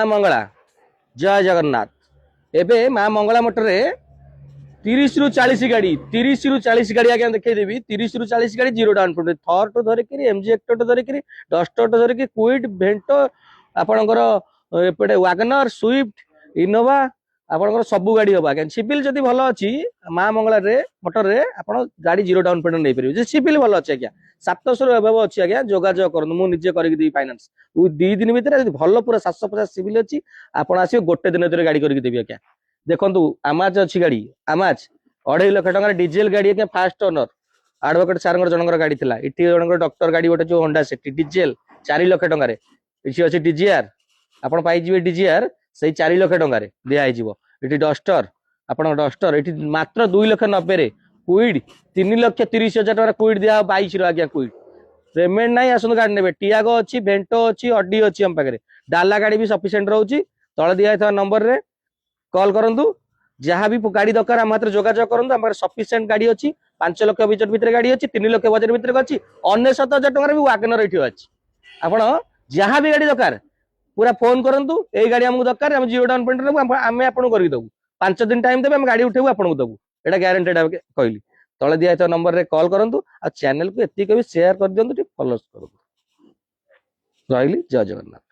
मंगला जय जगन्नाथ। एबे माँ मंगला मोटर रे 30 रु 40 गाड़ी 30 रु 40 गाड़ी आगे देखदेवी 30 रु 40 गाड़ी जीरो डाउन पेमेंट थर टू धरिक एमजी एक्टर टू धरिक डस्टर टू धरिक क्विड भेंटो आपणकर एपटे वागनर स्विफ्ट इनोवा आपणकर सबू गाड़ी हम आज्ञा सिविल जदि भल अच्छी माँ मंगला रे मोटर रे आप गाड़ी जीरो डाउन पेमेंट नहीं पारे सिविल भल अच्छे आज्ञा 700 एवं अच्छी आज्ञा जोगाजोग करूँ मुझे करदेवी फाइनान्स 2 दिन भितर भल पूरा 750 सिविल अच्छी आप आसो गोटे दिन भर गाड़ी करदेवी आज्ञा देखु आमाज अच्छी गाड़ी आमाज 2.5 लाख टकर डीजेल गाड़ी आज्ञा फास्ट ओनर आडभोकेट सार जनकर गाड़ी थी इटी जनकर डॉक्टर गाड़ी गोटे जो होंडा सिटी डीजेल 4 लाख टकर इसी अच्छी डीजीआर आपड़ पाइबे डीजीआर से 4 लाख टकर दिखाई ये डस्टर आप डस्टर ये मात्र 2,90,000 रे क्विड 3,30,000 टका क्विड दिया 22 आज्ञा क्विड पेमेंट ना आसत गाड़ी ने टियागो अच्छी भेंटो अच्छी अड्डी अच्छी आम पाखे डाला गाड़ी भी सफिशिएंट रोचे तले दिया नंबर रे कॉल करंतु जहाँ भी गाड़ी दरकार आम हाथ जोगाजोग करूँ आम सफिशिएंट गाड़ी अच्छी 5 लाख बजट भितर गाड़ी अच्छी 3 लाख बजट भितर अच्छी 99,000 टकर भी वागनर ये अच्छी आप जहाँ भी गाड़ी दरकार पूरा फोन करंतु ए गाड़ी हमको दरकार हम जीरो डाउन पेमेंट नेबु आमे आपन करि दबु 5 दिन टाइम देबे हम गाड़ी उठेबु आपन को दबु एटा गारंटेड कहली तले दिया नंबर रे कॉल करंतु आ चैनल को एति कभी शेयर कर दियंतु टी फॉलो करंतु रहिली जय जगन्नाथ।